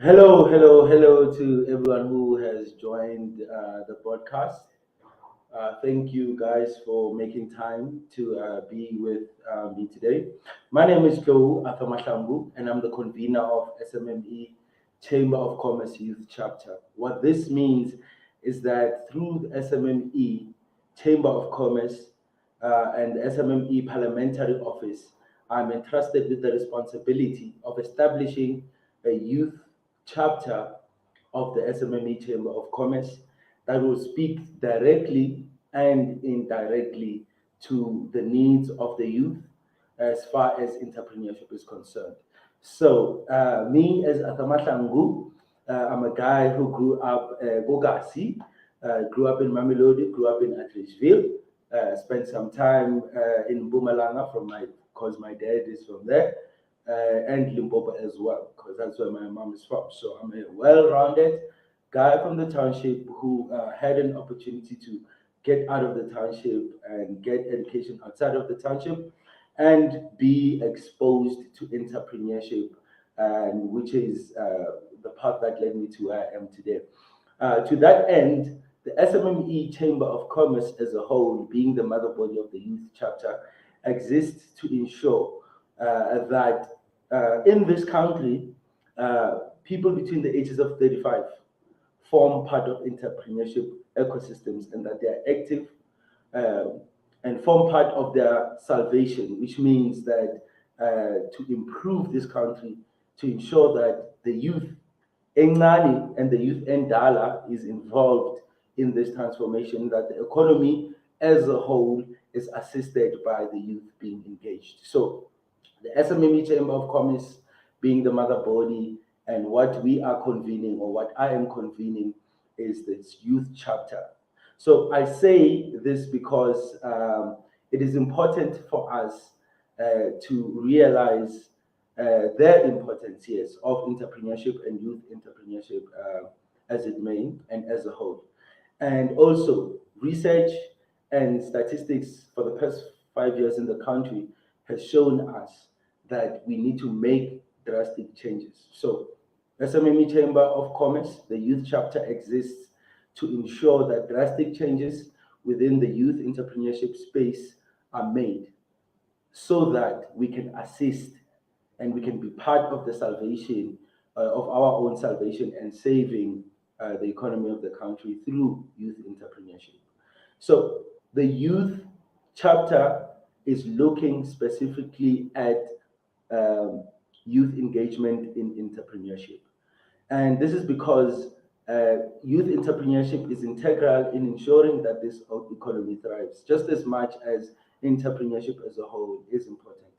Hello to everyone who has joined the podcast. Thank you guys for making time to be with me today. My name is Joe Athamashambu, and I'm the convener of SMME Chamber of Commerce Youth Chapter. What this means is that through the SMME Chamber of Commerce and the SMME Parliamentary Office, I'm entrusted with the responsibility of establishing a youth chapter of the SMME Chamber of Commerce that will speak directly and indirectly to the needs of the youth as far as entrepreneurship is concerned. So, me as Atamatlangu, I'm a guy who grew up Gogasi, grew up in Mamelodi, grew up in Atteridgeville, spent some time in Bumalanga because my dad is from there, and Limpopo as well, because that's where my mom is from. So I'm a well-rounded guy from the township who had an opportunity to get out of the township and get education outside of the township and be exposed to entrepreneurship, and which is the path that led me to where I am today. To that end, the SMME Chamber of Commerce as a whole, being the mother body of the youth chapter, exists to ensure that in this country, people between the ages of 35 form part of entrepreneurship ecosystems and that they are active um, and form part of their salvation, which means that to improve this country, to ensure that the youth Engani and the youth Endala is involved in this transformation, that the economy as a whole is assisted by the youth being engaged. So the SMME Chamber of Commerce being the mother body, and what we are convening or what I am convening is this youth chapter. So I say this because it is important for us to realize their importance, yes, of entrepreneurship and youth entrepreneurship as it may and as a whole. And also, research and statistics for the past 5 years in the country has shown us that we need to make drastic changes. So, SMME Chamber of Commerce, the youth chapter exists to ensure that drastic changes within the youth entrepreneurship space are made so that we can assist and we can be part of the salvation of our own salvation and saving the economy of the country through youth entrepreneurship. So the youth chapter is looking specifically at um, youth engagement in entrepreneurship. And this is because youth entrepreneurship is integral in ensuring that this economy thrives, just as much as entrepreneurship as a whole is important.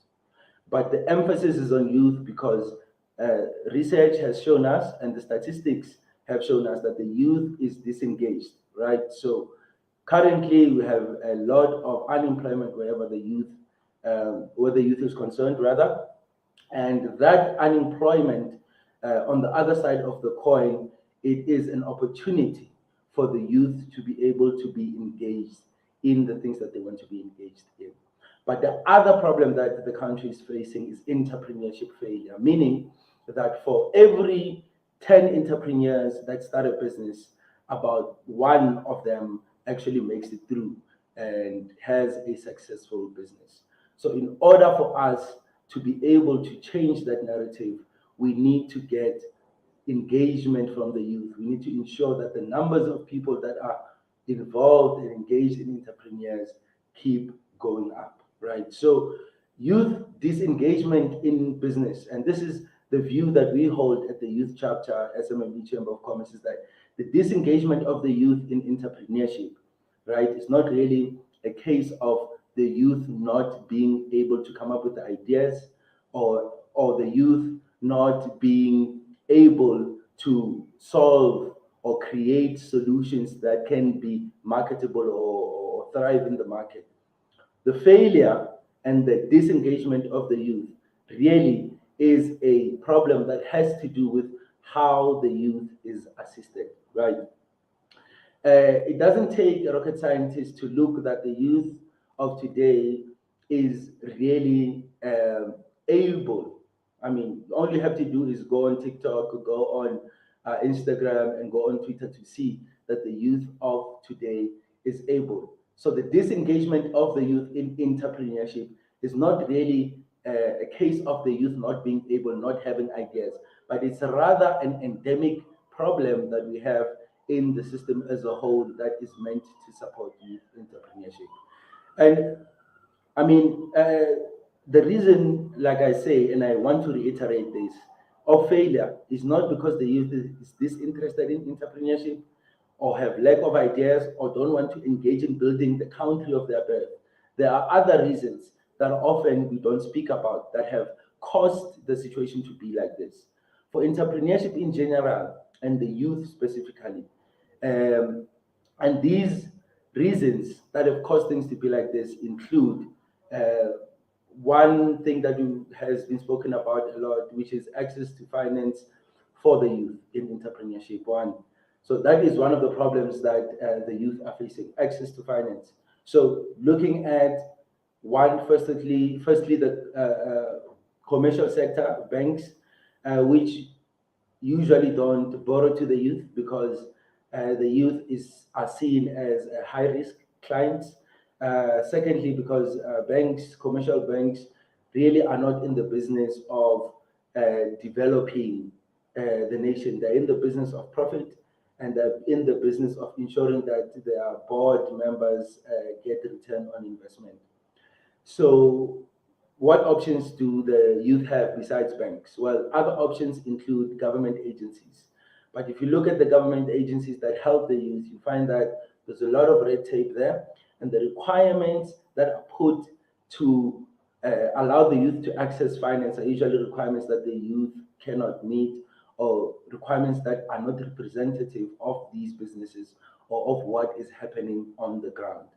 But the emphasis is on youth because research has shown us and the statistics have shown us that the youth is disengaged, right? So currently we have a lot of unemployment where the youth is concerned, rather, and that unemployment, on the other side of the coin, it is an opportunity for the youth to be able to be engaged in the things that they want to be engaged in. But the other problem that the country is facing is entrepreneurship failure, meaning that for every 10 entrepreneurs that start a business, about one of them actually makes it through and has a successful business. So, in order for us to be able to change that narrative, we need to get engagement from the youth. We need to ensure that the numbers of people that are involved and engaged in entrepreneurs keep going up, right? So, youth disengagement in business, and this is the view that we hold at the youth chapter, SMME Chamber of Commerce, is that the disengagement of the youth in entrepreneurship, right, is not really a case of the youth not being able to come up with the ideas or the youth not being able to solve or create solutions that can be marketable or thrive in the market. The failure and the disengagement of the youth really is a problem that has to do with how the youth is assisted, right? It doesn't take a rocket scientist to look that the youth of today is really able I mean, all you have to do is go on TikTok, go on Instagram, and go on Twitter to see that the youth of today is able. So the disengagement of the youth in entrepreneurship is not really a case of the youth not being able, not having ideas, but it's rather an endemic problem that we have in the system as a whole that is meant to support youth entrepreneurship. And I mean, the reason, like I say, and I want to reiterate this, of failure is not because the youth is disinterested in entrepreneurship or have lack of ideas or don't want to engage in building the country of their birth. There are other reasons that often we don't speak about that have caused the situation to be like this. For entrepreneurship in general and the youth specifically, um, and these reasons that have caused things to be like this include uh, one thing that has been spoken about a lot, which is access to finance for the youth in entrepreneurship. One, so that is one of the problems that the youth are facing: access to finance. So looking at one, firstly the commercial sector, banks, which usually don't borrow to the youth because the youth are seen as high risk clients. Secondly, because commercial banks, really are not in the business of developing the nation. They're in the business of profit, and they're in the business of ensuring that their board members get return on investment. So, what options do the youth have besides banks? Well, other options include government agencies. But if you look at the government agencies that help the youth, you find that there's a lot of red tape there, and the requirements that are put to allow the youth to access finance are usually requirements that the youth cannot meet, or requirements that are not representative of these businesses or of what is happening on the ground.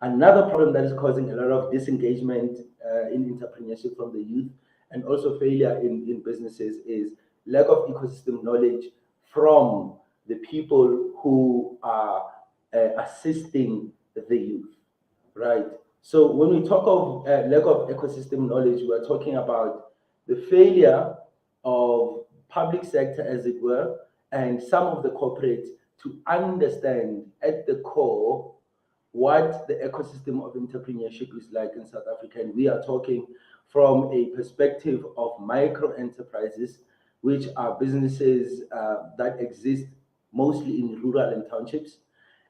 Another problem that is causing a lot of disengagement in entrepreneurship from the youth, and also failure in businesses, is lack of ecosystem knowledge from the people who are assisting the youth, right? So when we talk of lack of ecosystem knowledge, we're talking about the failure of public sector, as it were, and some of the corporates to understand at the core what the ecosystem of entrepreneurship is like in South Africa. And we are talking from a perspective of micro enterprises, which are businesses that exist mostly in rural and townships,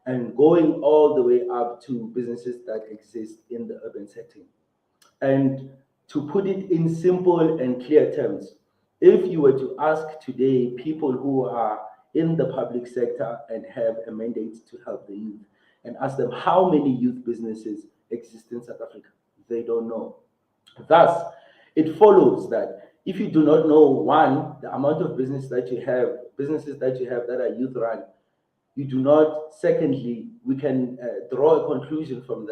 and going all the way up to businesses that exist in the urban setting. And to put it in simple and clear terms, if you were to ask today people who are in the public sector and have a mandate to help the youth, and ask them how many youth businesses exist in South Africa, they don't know. Thus, it follows that if you do not know, one, the amount of businesses that you have that are youth run, you do not, secondly, we can draw a conclusion from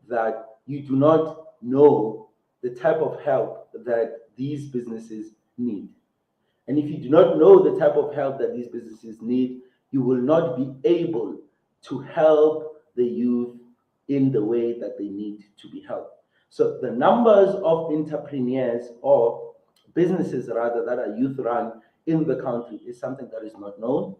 that you do not know the type of help that these businesses need. And if you do not know the type of help that these businesses need, you will not be able to help the youth in the way that they need to be helped. So the numbers of entrepreneurs, or businesses rather, that are youth run in the country is something that is not known.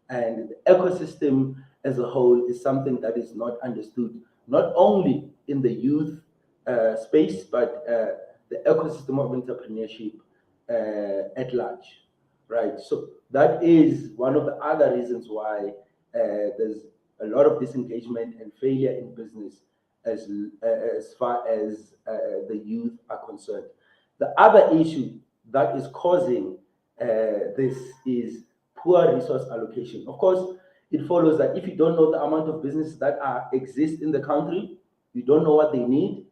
And the ecosystem as a whole is something that is not understood, not only in the youth space, but the ecosystem of entrepreneurship at large, right? So that is one of the other reasons why there's a lot of disengagement and failure in business as far as the youth are concerned. The other issue that is causing this is poor resource allocation. Of course, it follows that if you don't know the amount of businesses that exist in the country, you don't know what they need,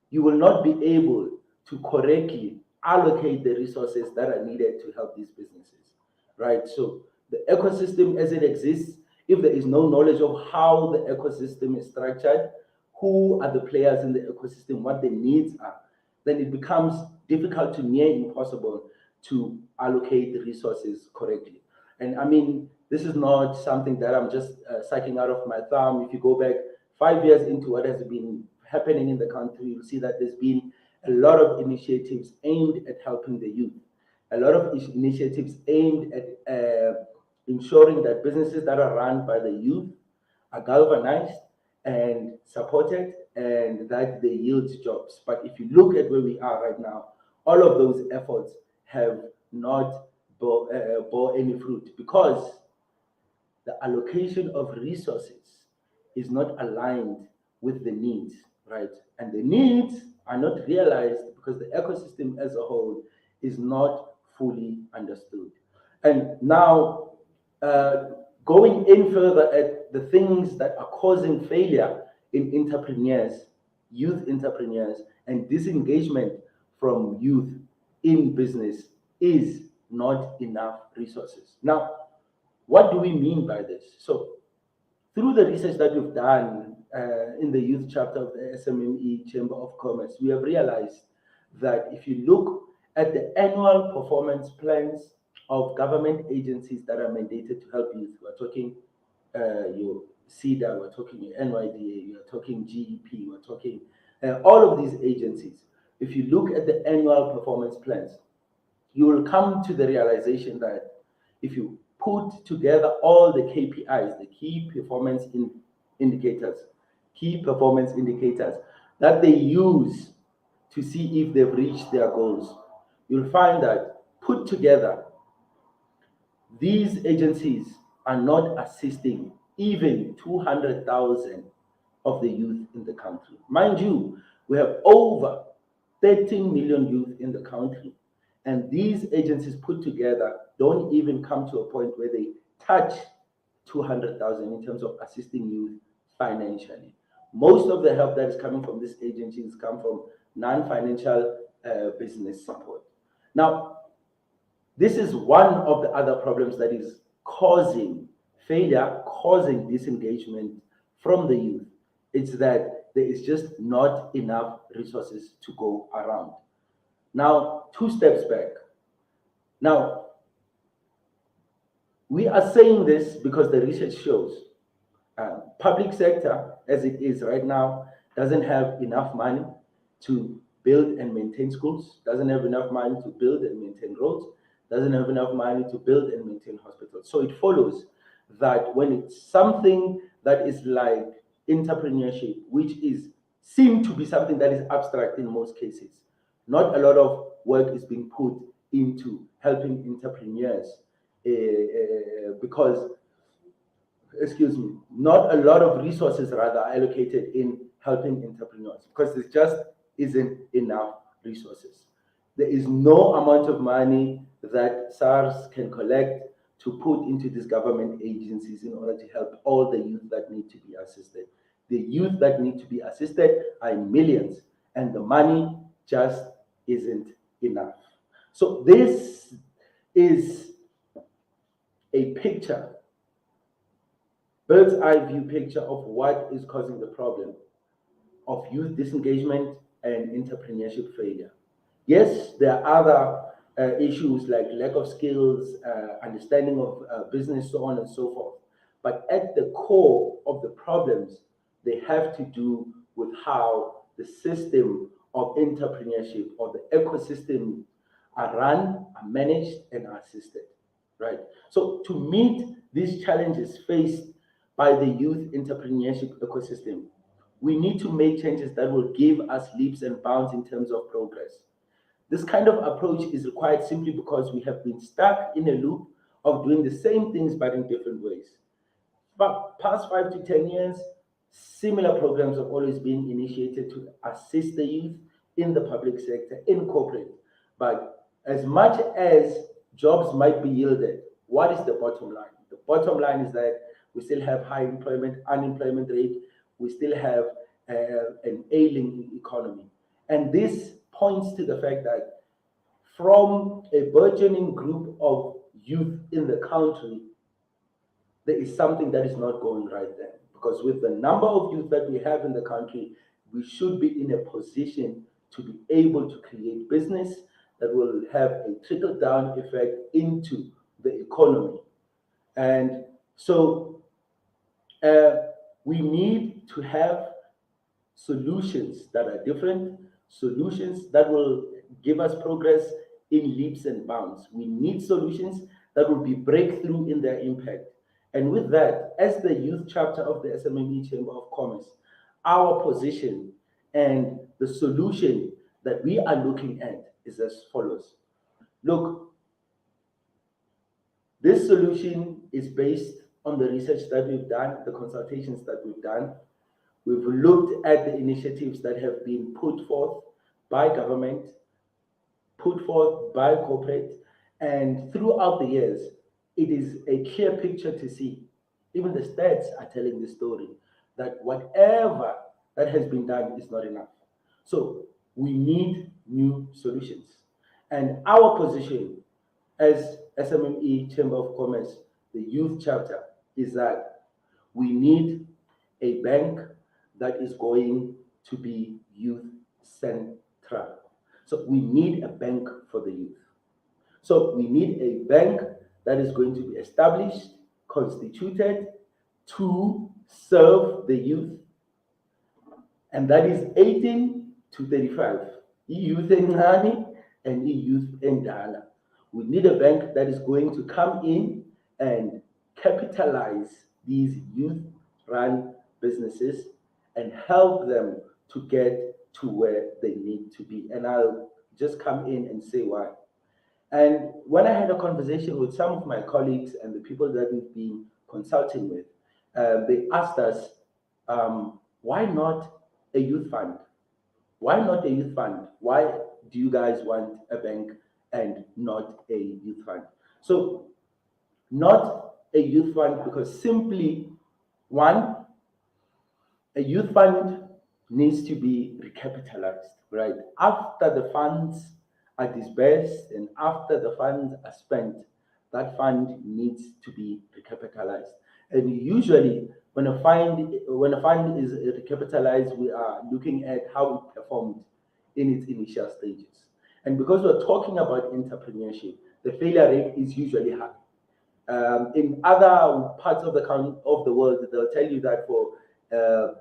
you will not be able to correctly allocate the resources that are needed to help these businesses, right? So the ecosystem as it exists, if there is no knowledge of how the ecosystem is structured, who are the players in the ecosystem, what the needs are, then it becomes difficult to near impossible to allocate the resources correctly. And I mean, this is not something that I'm just sucking out of my thumb. If you go back 5 years into what has been happening in the country, you'll see that there's been a lot of initiatives aimed at helping the youth. A lot of initiatives aimed at ensuring that businesses that are run by the youth are galvanized and supported and that they yield jobs. But if you look at where we are right now, all of those efforts have not bore any fruit because the allocation of resources is not aligned with the needs, right? And the needs are not realized because the ecosystem as a whole is not fully understood. And now, uh, going in further at the things that are causing failure in entrepreneurs, youth entrepreneurs, and disengagement from youth in business is not enough resources. Now, what do we mean by this? So, through the research that we've done in the youth chapter of the SMME Chamber of Commerce, we have realized that if you look at the annual performance plans of government agencies that are mandated to help youth, we're talking your CEDA, we're talking your NYDA, we're talking GEP, we're talking all of these agencies. If you look at the annual performance plans, you will come to the realization that if you put together all the KPIs, the indicators, key performance indicators that they use to see if they've reached their goals, you'll find that put together, these agencies are not assisting even 200,000 of the youth in the country. Mind you, we have over 13 million youth in the country, and these agencies put together don't even come to a point where they touch 200,000 in terms of assisting youth financially. Most of the help that is coming from these agencies come from non-financial business support. Now, this is one of the other problems that is causing failure, causing disengagement from the youth. It's that there is just not enough resources to go around. Now, two steps back. Now, we are saying this because the research shows public sector, as it is right now, doesn't have enough money to build and maintain schools, doesn't have enough money to build and maintain roads, doesn't have enough money to build and maintain hospitals. So it follows that when it's something that is like entrepreneurship, which is seem to be something that is abstract in most cases, not a lot of work is being put into helping entrepreneurs because, excuse me, not a lot of resources rather are allocated in helping entrepreneurs because there just isn't enough resources. There is no amount of money that SARS can collect to put into these government agencies in order to help all the youth that need to be assisted. The youth that need to be assisted are in millions, and the money just isn't enough. So this is a picture, bird's eye view picture of what is causing the problem of youth disengagement and entrepreneurship failure. Yes, there are other issues like lack of skills, understanding of business, so on and so forth. But at the core of the problems, they have to do with how the system of entrepreneurship or the ecosystem are run, are managed, and are assisted, right? So to meet these challenges faced by the youth entrepreneurship ecosystem, we need to make changes that will give us leaps and bounds in terms of progress. This kind of approach is required simply because we have been stuck in a loop of doing the same things but in different ways. But past 5 to 10 years, similar programs have always been initiated to assist the youth in the public sector, in corporate. But as much as jobs might be yielded, what is the bottom line? The bottom line is that we still have high unemployment rate, we still have an ailing economy. And this points to the fact that from a burgeoning group of youth in the country, there is something that is not going right there. Because with the number of youth that we have in the country, we should be in a position to be able to create business that will have a trickle down effect into the economy. And so we need to have solutions that are different, solutions that will give us progress in leaps and bounds. We need solutions that will be breakthrough in their impact. And with that, as the youth chapter of the SMME Chamber of Commerce, our position and the solution that we are looking at is as follows. Look, this solution is based on the research that we've done, the consultations that we've done. We've looked at the initiatives that have been put forth by government, put forth by corporate, and throughout the years, it is a clear picture to see. Even the stats are telling the story that whatever that has been done is not enough. So we need new solutions. And our position as SMME Chamber of Commerce, the youth chapter, is that we need a bank that is going to be youth central. So we need a bank for the youth. So we need a bank that is going to be established, constituted to serve the youth, and that is 18 to 35. Youth encane and youth endala. We need a bank that is going to come in and capitalize these youth-run businesses and help them to get to where they need to be. And I'll just come in and say why. And when I had a conversation with some of my colleagues and the people that we've been consulting with, they asked us, why not a youth fund? Why not a youth fund? Why do you guys want a bank and not a youth fund? So, not a youth fund because simply, one, a youth fund needs to be recapitalized, right? After the funds are disbursed and after the funds are spent, that fund needs to be recapitalized. And usually, when a fund is recapitalized, we are looking at how it performed in its initial stages. And because we're talking about entrepreneurship, the failure rate is usually high. In other parts of the world, they'll tell you that for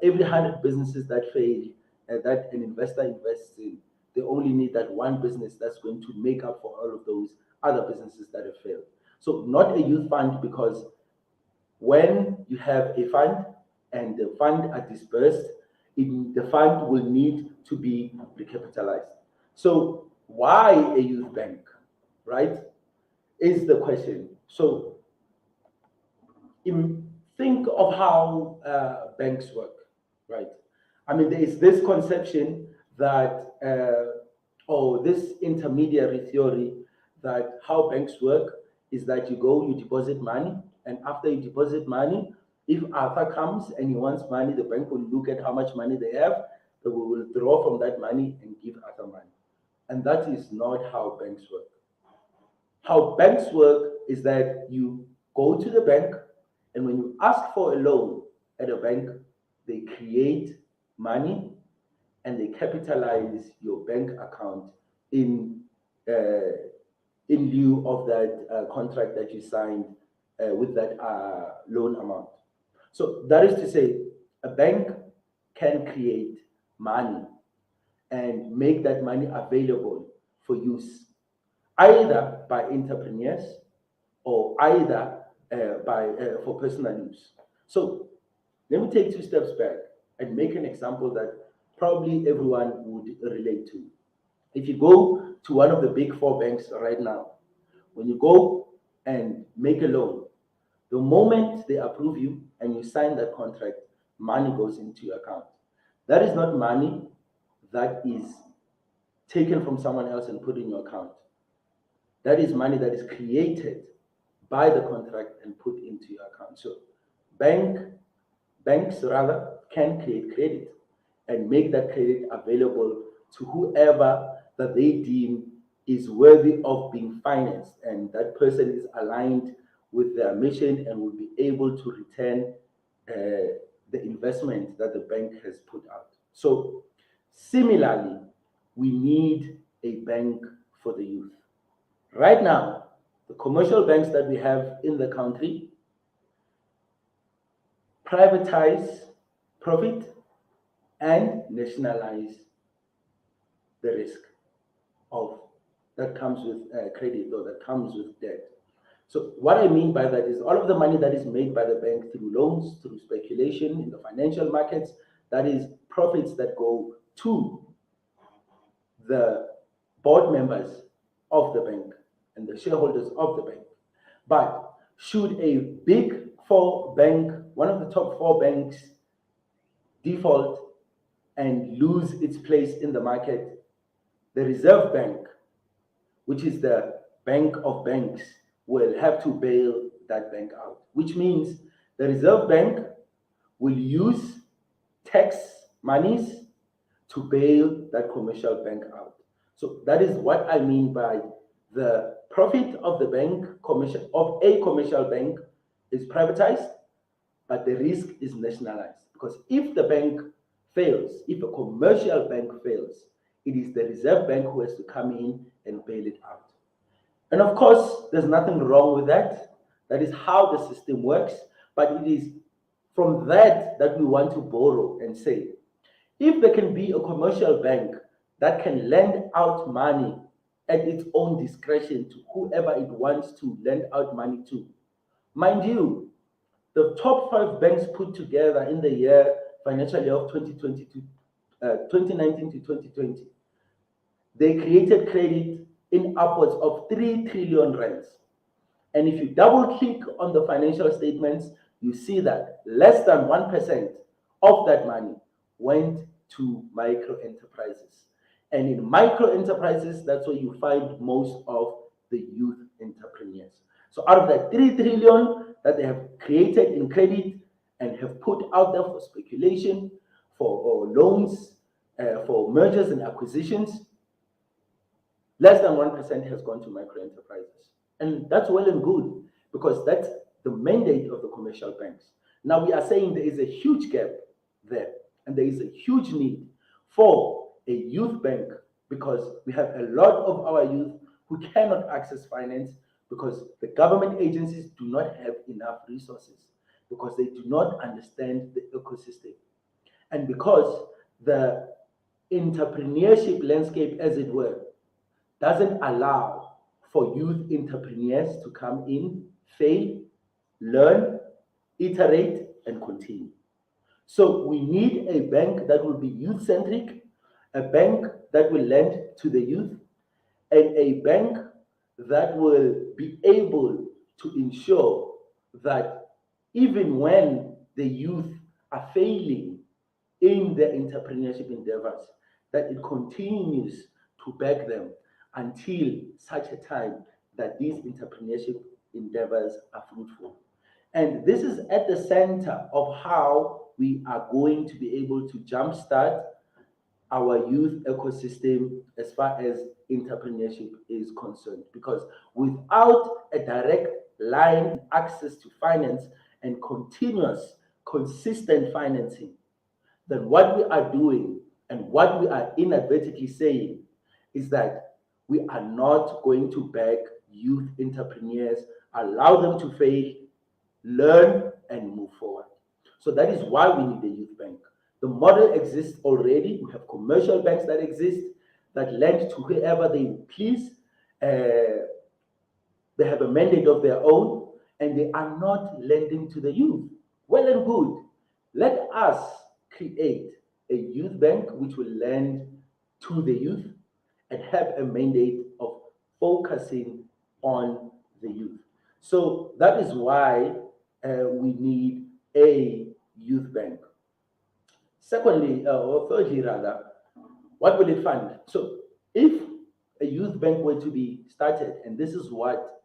every 100 businesses that fail, that an investor invests in, they only need that one business that's going to make up for all of those other businesses that have failed. So not a youth fund, because when you have a fund and the fund are dispersed, the fund will need to be recapitalized. So why a youth bank, right, is the question. So think of how banks work, right? I mean, there is this conception that, or this intermediary theory that how banks work is that you go, you deposit money, and after you deposit money, if Arthur comes and he wants money, the bank will look at how much money they have, they will withdraw from that money and give Arthur money. And that is not how banks work. How banks work is that you go to the bank, and when you ask for a loan at a bank, they create money and they capitalize your bank account in lieu of that contract that you signed with that loan amount. So that is to say, a bank can create money and make that money available for use, either by entrepreneurs or either for personal use. So let me take two steps back and make an example that probably everyone would relate to. If you go to one of the big four banks right now, when you go and make a loan, the moment they approve you and you sign that contract, money goes into your account. That is not money that is taken from someone else and put in your account. That is money that is created by the contract and put into your account. So banks rather can create credit and make that credit available to whoever that they deem is worthy of being financed, and that person is aligned with their mission and will be able to return the investment that the bank has put out. So similarly, we need a bank for the youth. Right now, the commercial banks that we have in the country privatize profit and nationalize the risk of that comes with credit or that comes with debt. So what I mean by that is all of the money that is made by the bank through loans, through speculation in the financial markets, that is profits that go to the board members of the bank and the shareholders of the bank. But should a big four bank, one of the top four banks, default and lose its place in the market, the Reserve Bank, which is the bank of banks, will have to bail that bank out, which means the Reserve Bank will use tax monies to bail that commercial bank out. So that is what I mean by the profit of the bank, of a commercial bank, is privatized, but the risk is nationalized. Because if the bank fails, if a commercial bank fails, it is the Reserve Bank who has to come in and bail it out. And of course, there's nothing wrong with that. That is how the system works. But it is from that we want to borrow and say, if there can be a commercial bank that can lend out money at its own discretion to whoever it wants to lend out money to, mind you, the top five banks put together in the financial year of 2019 to 2020, they created credit in upwards of 3 trillion rands. And if you double click on the financial statements, you see that less than 1% of that money went to micro enterprises. And in micro enterprises, that's where you find most of the youth entrepreneurs. So out of that 3 trillion that they have created in credit and have put out there for speculation, for loans, for mergers and acquisitions, less than 1% has gone to micro enterprises. And that's well and good, because that's the mandate of the commercial banks. Now we are saying there is a huge gap there, and there is a huge need for a youth bank, because we have a lot of our youth who cannot access finance because the government agencies do not have enough resources, because they do not understand the ecosystem, and because the entrepreneurship landscape, as it were, doesn't allow for youth entrepreneurs to come in, fail, learn, iterate, and continue. So we need a bank that will be youth-centric, a bank that will lend to the youth, and a bank that will be able to ensure that even when the youth are failing in their entrepreneurship endeavors, that it continues to back them until such a time that these entrepreneurship endeavors are fruitful. And this is at the center of how we are going to be able to jumpstart our youth ecosystem as far as entrepreneurship is concerned. Because without a direct line access to finance and continuous, consistent financing, then what we are doing and what we are inadvertently saying is that we are not going to back youth entrepreneurs, allow them to fail, learn, and move forward. So that is why we need a youth bank. The model exists already. We have commercial banks that exist that lend to whoever they please. They have a mandate of their own, and they are not lending to the youth. Well and good. Let us create a youth bank which will lend to the youth and have a mandate of focusing on the youth. So that is why we need a youth bank. Secondly, or thirdly rather, what will it fund? So if a youth bank were to be started, and this is what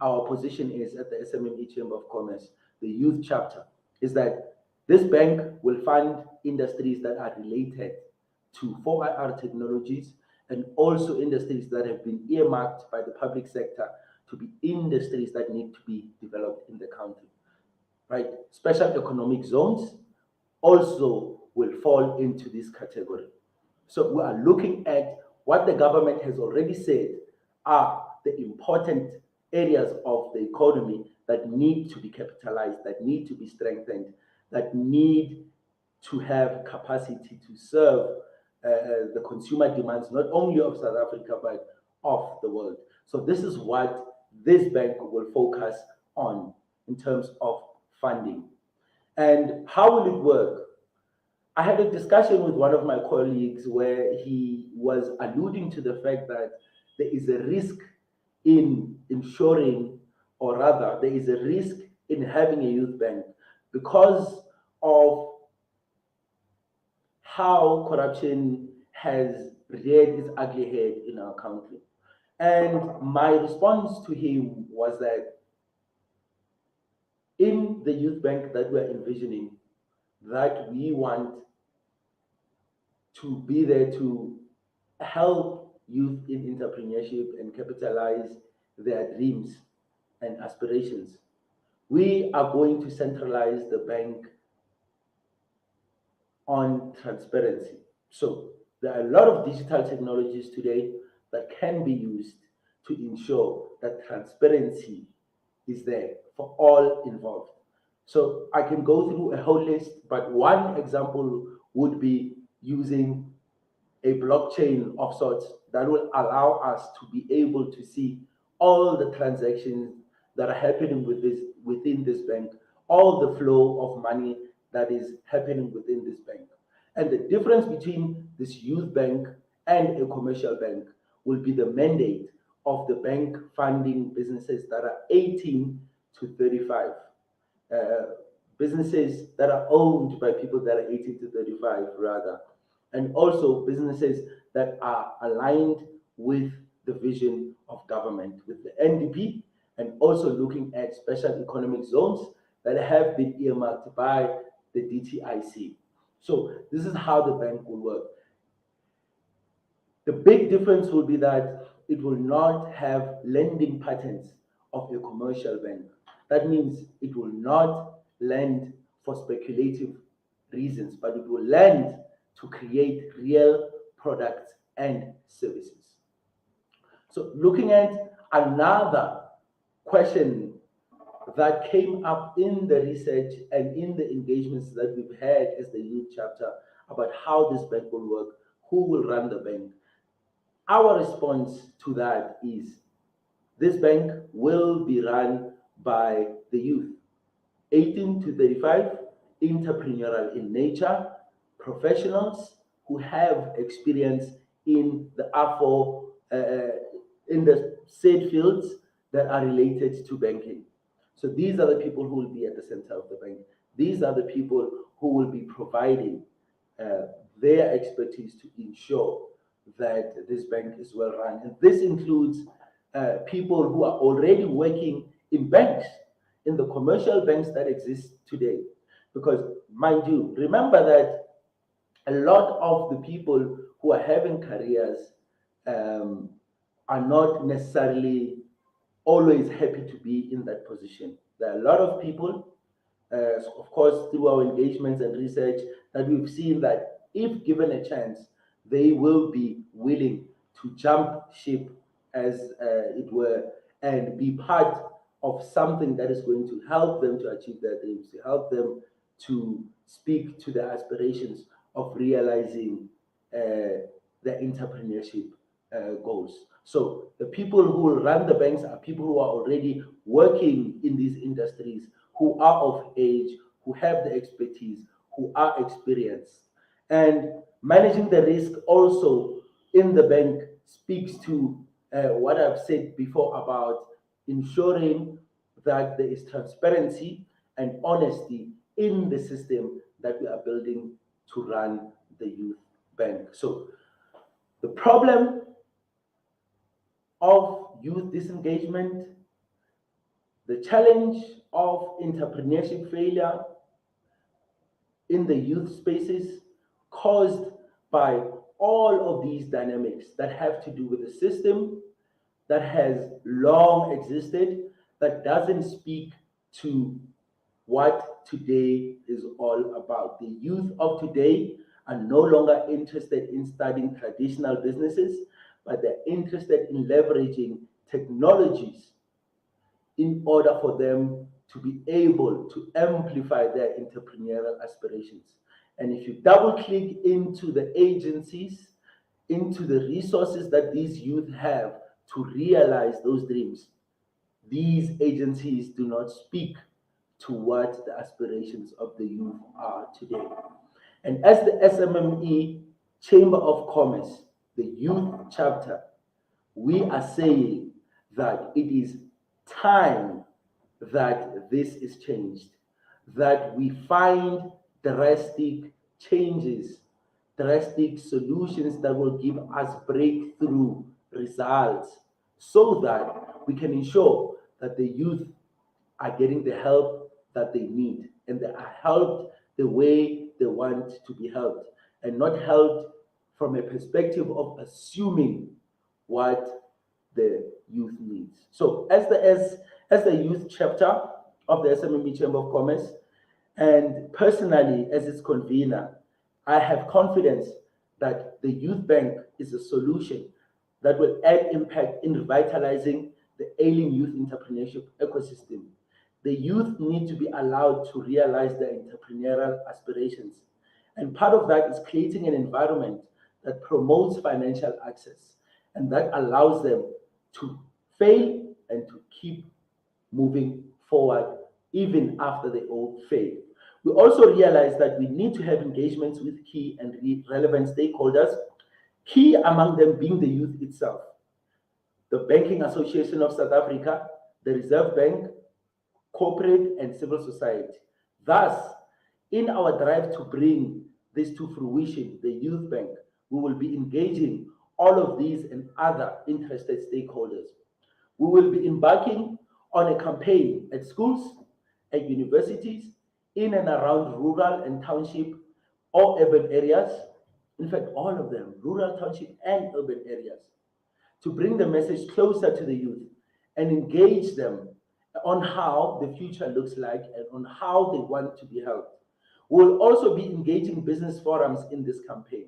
our position is at the SMME Chamber of Commerce, the youth chapter, is that this bank will fund industries that are related to 4IR technologies, and also industries that have been earmarked by the public sector to be industries that need to be developed in the country, right? Special economic zones also will fall into this category. So we are looking at what the government has already said are the important areas of the economy that need to be capitalized, that need to be strengthened, that need to have capacity to serve the consumer demands, not only of South Africa, but of the world. So this is what this bank will focus on in terms of funding. And how will it work? I had a discussion with one of my colleagues where he was alluding to the fact that there is a risk in ensuring, or rather, there is a risk in having a youth bank because of how corruption has reared its ugly head in our country. And my response to him was that in the youth bank that we're envisioning, that we want to be there to help youth in entrepreneurship and capitalize their dreams and aspirations. We are going to centralize the bank on transparency. So there are a lot of digital technologies today that can be used to ensure that transparency is there for all involved. So I can go through a whole list, but one example would be using a blockchain of sorts that will allow us to be able to see all the transactions that are happening within this bank, all the flow of money that is happening within this bank. And the difference between this youth bank and a commercial bank will be the mandate of the bank funding businesses that are 18 to 35. Uh, Businesses that are owned by people that are 18 to 35 rather, and also businesses that are aligned with the vision of government, with the NDP, and also looking at special economic zones that have been earmarked by the DTIC. So this is how the bank will work. The big difference will be that it will not have lending patterns of a commercial bank. That means it will not lend for speculative reasons, but it will lend to create real products and services. So looking at another question that came up in the research and in the engagements that we've had as the youth chapter about how this bank will work, who will run the bank. Our response to that is this bank will be run by the youth, 18 to 35, entrepreneurial in nature, professionals who have experience in the AFO, in the said fields that are related to banking. So these are the people who will be at the center of the bank. These are the people who will be providing uh, their expertise to ensure that this bank is well run. And this includes people who are already working in banks, in the commercial banks that exist today. Because, mind you, remember that a lot of the people who are having careers um, are not necessarily always happy to be in that position. There are a lot of people, of course, through our engagements and research, that we've seen that if given a chance, they will be willing to jump ship, as it were, and be part of something that is going to help them to achieve their dreams, to help them to speak to their aspirations of realizing their entrepreneurship goals. So the people who will run the banks are people who are already working in these industries, who are of age, who have the expertise, who are experienced. And managing the risk also in the bank speaks to what I've said before about ensuring that there is transparency and honesty in the system that we are building to run the youth bank. So the problem of youth disengagement, the challenge of entrepreneurship failure in the youth spaces caused by all of these dynamics that have to do with the system that has long existed, that doesn't speak to what today is all about. The youth of today are no longer interested in studying traditional businesses, but they're interested in leveraging technologies in order for them to be able to amplify their entrepreneurial aspirations. And if you double click into the agencies, into the resources that these youth have to realize those dreams. These agencies do not speak to what the aspirations of the youth are today. And as the SMME Chamber of Commerce, the youth chapter, we are saying that it is time that this is changed, that we find drastic changes, drastic solutions that will give us breakthrough results so that we can ensure that the youth are getting the help that they need and they are helped the way they want to be helped and not helped from a perspective of assuming what the youth needs. So as the youth chapter of the SMME Chamber of Commerce, and personally as its convener, I have confidence that the youth bank is a solution that will add impact in revitalizing the ailing youth entrepreneurship ecosystem. The youth need to be allowed to realize their entrepreneurial aspirations. And part of that is creating an environment that promotes financial access and that allows them to fail and to keep moving forward even after they all fail. We also realize that we need to have engagements with key and relevant stakeholders, key among them being the youth itself, the Banking Association of South Africa, the Reserve Bank, corporate and civil society. Thus, in our drive to bring this to fruition, the youth bank, we will be engaging all of these and other interested stakeholders. We will be embarking on a campaign at schools, at universities, in and around rural and township or urban areas, in fact, all of them, rural, township, and urban areas, to bring the message closer to the youth and engage them on how the future looks like and on how they want to be helped. We'll also be engaging business forums in this campaign.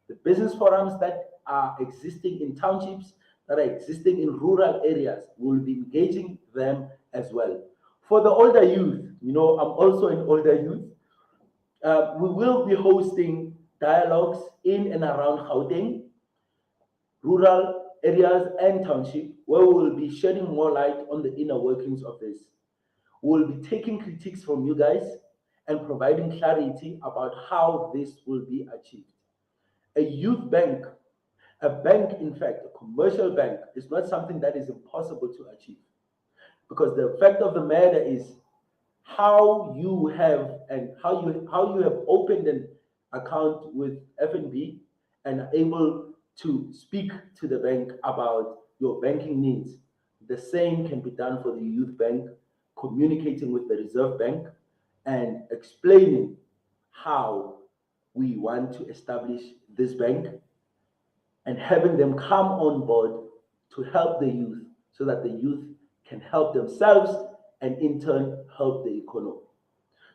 The business forums that are existing in townships, that are existing in rural areas, we'll be engaging them as well. For the older youth, I'm also an older youth, we will be hosting dialogues in and around Gauteng, rural areas and township, where we will be shedding more light on the inner workings of this. We will be taking critiques from you guys and providing clarity about how this will be achieved. A youth bank, a bank, in fact, a commercial bank, is not something that is impossible to achieve. Because the fact of the matter is how you have opened an account with FNB and are able to speak to the bank about your banking needs. The same can be done for the youth bank, communicating with the Reserve Bank and explaining how we want to establish this bank and having them come on board to help the youth so that the youth can help themselves and in turn help the economy.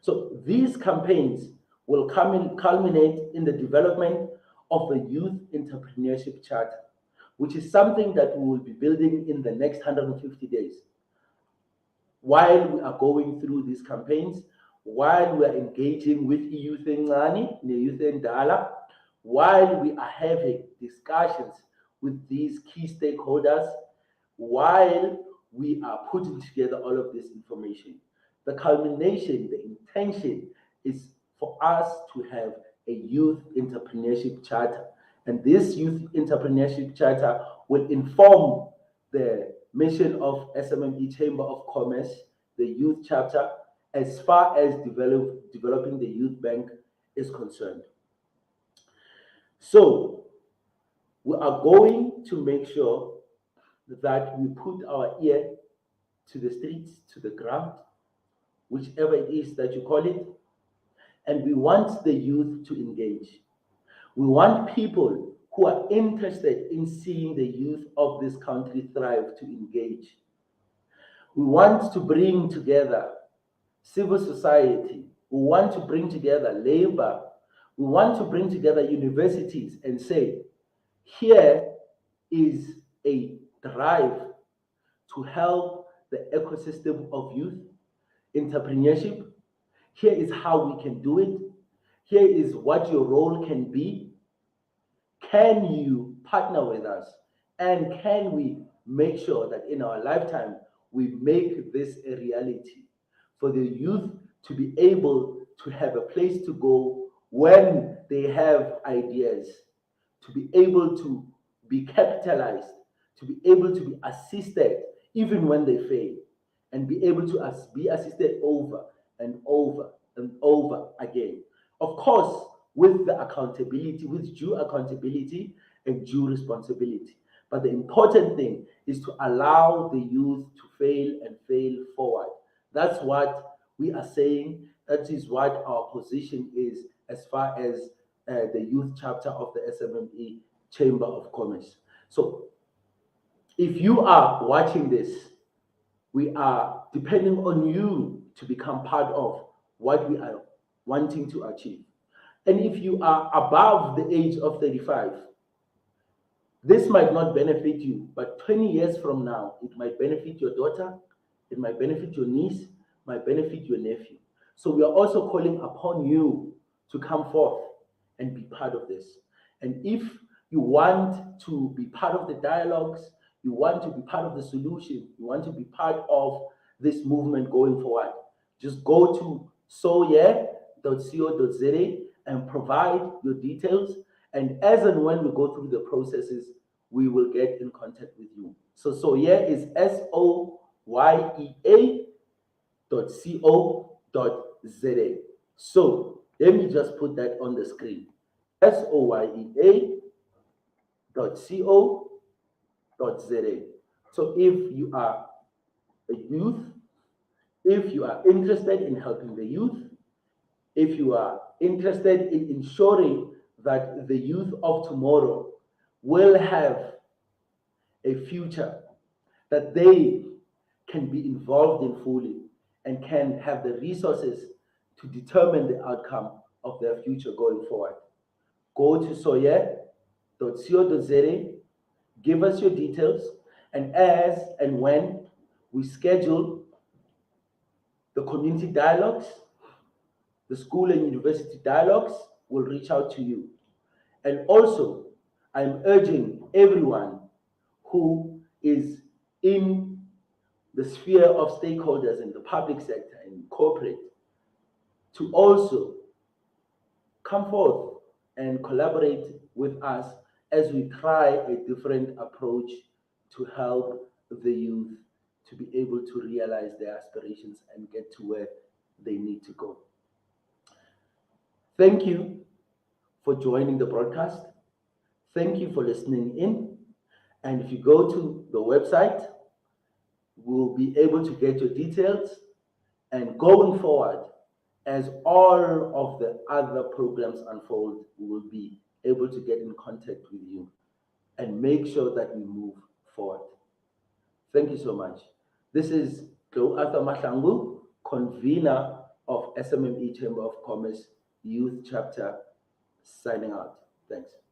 So these campaigns will culminate in the development of a youth entrepreneurship charter, which is something that we will be building in the next 150 days. While we are going through these campaigns, while we are engaging with Youth Encane, Youth Endala, while we are having discussions with these key stakeholders, while we are putting together all of this information, the culmination, the intention is for us to have a youth entrepreneurship charter. And this youth entrepreneurship charter will inform the mission of SMME Chamber of Commerce, the youth chapter, as far as developing the youth bank is concerned. So we are going to make sure that we put our ear to the streets, to the ground, whichever it is that you call it, and we want the youth to engage. We want people who are interested in seeing the youth of this country thrive to engage. We want to bring together civil society. We want to bring together labor. We want to bring together universities and say, here is a drive to help the ecosystem of youth entrepreneurship. Here is how we can do it. Here is what your role can be. Can you partner with us? And can we make sure that in our lifetime we make this a reality for the youth to be able to have a place to go when they have ideas, to be able to be capitalized, to be able to be assisted even when they fail, and be able to be assisted over and over and over again. Of course, with the accountability, with due accountability and due responsibility. But the important thing is to allow the youth to fail and fail forward. That's what we are saying. That is what our position is as far as the youth chapter of the SMME Chamber of Commerce. So if you are watching this, we are depending on you to become part of what we are wanting to achieve. And if you are above the age of 35, this might not benefit you, but 20 years from now, it might benefit your daughter, it might benefit your niece, might benefit your nephew. So we are also calling upon you to come forth and be part of this. And if you want to be part of the dialogues, you want to be part of the solution, you want to be part of this movement going forward, just go to soye.co.za and provide your details. And as and when we go through the processes, we will get in contact with you. So Soye is soyea.co.za. So let me just put that on the screen. soyea.co.za. So if you are a youth, if you are interested in helping the youth, if you are interested in ensuring that the youth of tomorrow will have a future that they can be involved in fully and can have the resources to determine the outcome of their future going forward, go to soye.co.za, give us your details, and as and when we schedule the community dialogues, the school and university dialogues, will reach out to you. And also, I'm urging everyone who is in the sphere of stakeholders in the public sector and corporate to also come forth and collaborate with us as we try a different approach to help the youth to be able to realize their aspirations and get to where they need to go. Thank you for joining the broadcast. Thank you for listening in. And if you go to the website, we'll be able to get your details. And going forward, as all of the other programs unfold, we will be able to get in contact with you and make sure that we move forward. Thank you so much. This is Arthur Mahlangu, convener of SMME Chamber of Commerce Youth Chapter, signing out. Thanks.